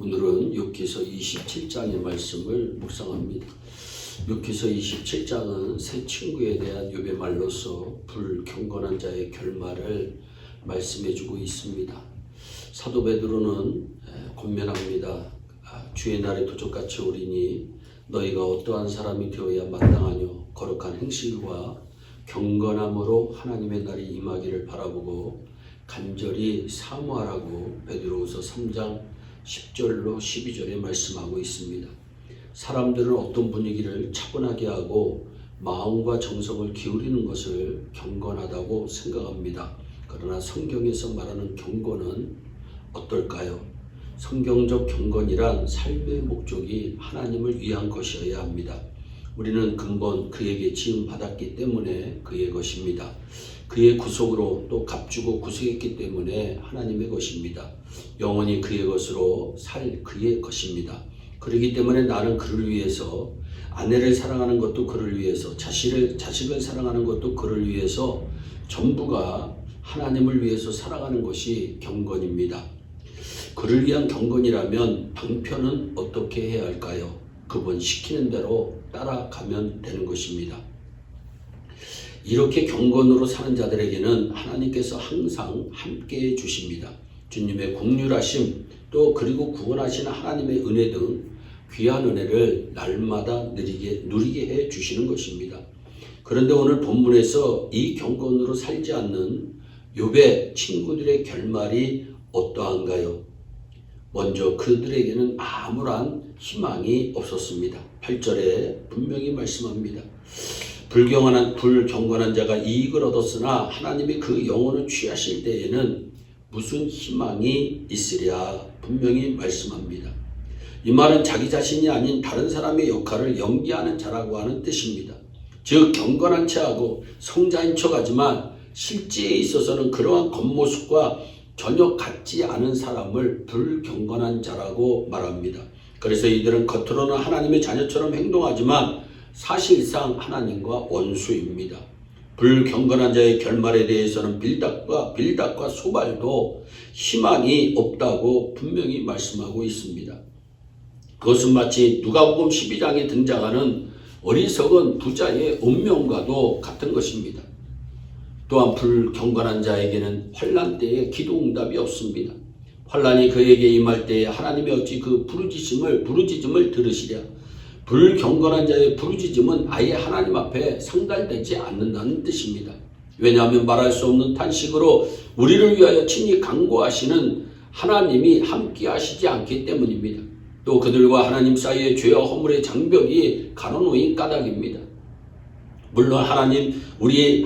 오늘은 욥기서 27장의 말씀을 묵상합니다. 욥기서 27장은 새 친구에 대한 욥의 말로서 불경건한 자의 결말을 말씀해주고 있습니다. 사도 베드로는 권면합니다. 주의 날에 도적같이 오리니 너희가 어떠한 사람이 되어야 마땅하뇨. 거룩한 행실과 경건함으로 하나님의 날이 임하기를 바라보고 간절히 사모하라고 베드로후서 3장 10절로 12절에 말씀하고 있습니다. 사람들은 어떤 분위기를 차분하게 하고 마음과 정성을 기울이는 것을 경건하다고 생각합니다. 그러나 성경에서 말하는 경건은 어떨까요? 성경적 경건이란 삶의 목적이 하나님을 위한 것이어야 합니다. 우리는 근본 그에게 지음받았기 때문에 그의 것입니다. 그의 구속으로 또 값주고 구속했기 때문에 하나님의 것입니다. 영원히 그의 것으로 살 그의 것입니다. 그렇기 때문에 나는 그를 위해서, 아내를 사랑하는 것도 그를 위해서, 자식을 사랑하는 것도 그를 위해서, 전부가 하나님을 위해서 살아가는 것이 경건입니다. 그를 위한 경건이라면 방편은 어떻게 해야 할까요? 그분 시키는 대로 따라가면 되는 것입니다. 이렇게 경건으로 사는 자들에게는 하나님께서 항상 함께해 주십니다. 주님의 긍휼하심 또 그리고 구원하시는 하나님의 은혜 등 귀한 은혜를 날마다 누리게 해 주시는 것입니다. 그런데 오늘 본문에서 이 경건으로 살지 않는 욥의 친구들의 결말이 어떠한가요? 먼저 그들에게는 아무런 희망이 없었습니다. 8절에 분명히 말씀합니다. 불경건한 자가 이익을 얻었으나 하나님이 그 영혼을 취하실 때에는 무슨 희망이 있으랴 분명히 말씀합니다. 이 말은 자기 자신이 아닌 다른 사람의 역할을 연기하는 자라고 하는 뜻입니다. 즉 경건한 체하고 성자인 척하지만 실제에 있어서는 그러한 겉모습과 전혀 같지 않은 사람을 불경건한 자라고 말합니다. 그래서 이들은 겉으로는 하나님의 자녀처럼 행동하지만 사실상 하나님과 원수입니다. 불경건한 자의 결말에 대해서는 빌닷과 소발도 희망이 없다고 분명히 말씀하고 있습니다. 그것은 마치 누가복음 12장에 등장하는 어리석은 부자의 운명과도 같은 것입니다. 또한 불경건한 자에게는 환난 때에 기도 응답이 없습니다. 환난이 그에게 임할 때에 하나님이 어찌 그 부르짖음을 들으시랴. 불경건한 자의 부르짖음은 아예 하나님 앞에 상달되지 않는다는 뜻입니다. 왜냐하면 말할 수 없는 탄식으로 우리를 위하여 친히 간구하시는 하나님이 함께 하시지 않기 때문입니다. 또 그들과 하나님 사이의 죄와 허물의 장벽이 가로놓인 까닭입니다. 물론 우리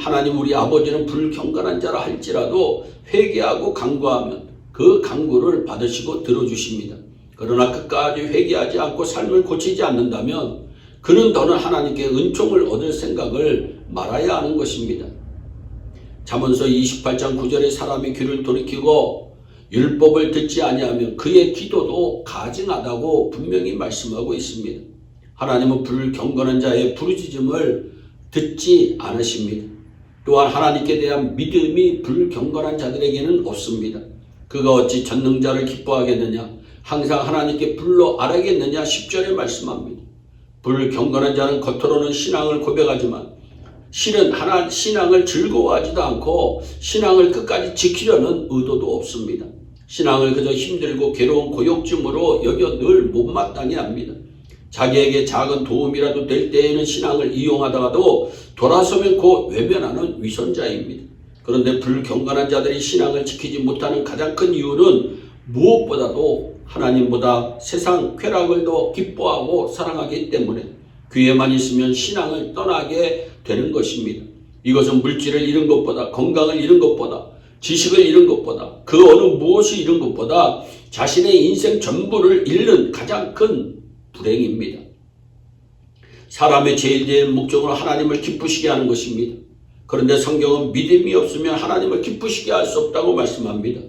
아버지는 불경건한 자라 할지라도 회개하고 간구하면 그 간구를 받으시고 들어주십니다. 그러나 끝까지 회개하지 않고 삶을 고치지 않는다면 그는 더는 하나님께 은총을 얻을 생각을 말아야 하는 것입니다. 잠언서 28장 9절에 사람이 귀를 돌이키고 율법을 듣지 아니하면 그의 기도도 가증하다고 분명히 말씀하고 있습니다. 하나님은 불경건한 자의 부르짖음을 듣지 않으십니다. 또한 하나님께 대한 믿음이 불경건한 자들에게는 없습니다. 그가 어찌 전능자를 기뻐하겠느냐, 항상 하나님께 불러 아뢰겠느냐 10절에 말씀합니다. 불경건한 자는 겉으로는 신앙을 고백하지만 실은 신앙을 즐거워하지도 않고 신앙을 끝까지 지키려는 의도도 없습니다. 신앙을 그저 힘들고 괴로운 고역증으로 여겨 늘 못마땅해 합니다. 자기에게 작은 도움이라도 될 때에는 신앙을 이용하다가도 돌아서면 곧 외면하는 위선자입니다. 그런데 불경건한 자들이 신앙을 지키지 못하는 가장 큰 이유는 무엇보다도 하나님보다 세상 쾌락을 더 기뻐하고 사랑하기 때문에 귀에만 있으면 신앙을 떠나게 되는 것입니다. 이것은 물질을 잃은 것보다, 건강을 잃은 것보다, 지식을 잃은 것보다, 그 어느 무엇이 잃은 것보다 자신의 인생 전부를 잃는 가장 큰 불행입니다. 사람의 제일 목적으로 하나님을 기쁘시게 하는 것입니다. 그런데 성경은 믿음이 없으면 하나님을 기쁘시게 할 수 없다고 말씀합니다.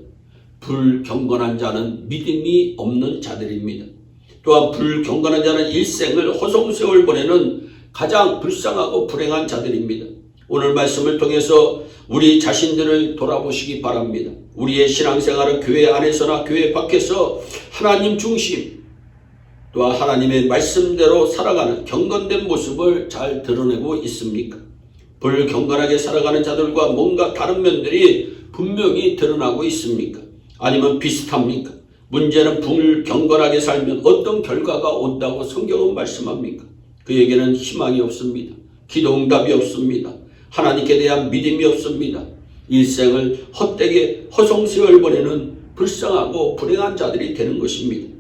불경건한 자는 믿음이 없는 자들입니다. 또한 불경건한 자는 일생을 허송세월 보내는 가장 불쌍하고 불행한 자들입니다. 오늘 말씀을 통해서 우리 자신들을 돌아보시기 바랍니다. 우리의 신앙생활은 교회 안에서나 교회 밖에서 하나님 중심 또한 하나님의 말씀대로 살아가는 경건된 모습을 잘 드러내고 있습니까? 불경건하게 살아가는 자들과 뭔가 다른 면들이 분명히 드러나고 있습니까? 아니면 비슷합니까? 문제는 불경건하게 살면 어떤 결과가 온다고 성경은 말씀합니까? 그에게는 희망이 없습니다. 기도응답이 없습니다. 하나님께 대한 믿음이 없습니다. 일생을 헛되게 허송세월 보내는 불쌍하고 불행한 자들이 되는 것입니다.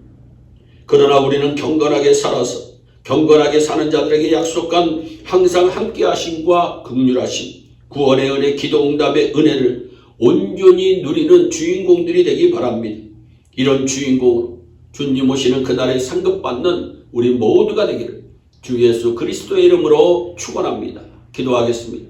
그러나 우리는 경건하게 살아서 경건하게 사는 자들에게 약속한 항상 함께 하심과 긍휼하심, 구원의 은혜, 기도응답의 은혜를 온전히 누리는 주인공들이 되기 바랍니다. 이런 주인공으로 주님 오시는 그날에 상급받는 우리 모두가 되기를 주 예수 그리스도의 이름으로 축원합니다. 기도하겠습니다.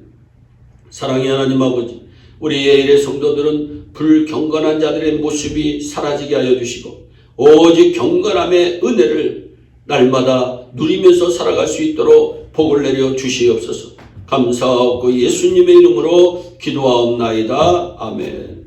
사랑의 하나님 아버지, 우리 예일의 성도들은 불경건한 자들의 모습이 사라지게 하여 주시고 오직 경건함의 은혜를 날마다 누리면서 살아갈 수 있도록 복을 내려 주시옵소서. 감사하고 예수님의 이름으로 기도하옵나이다. 아멘.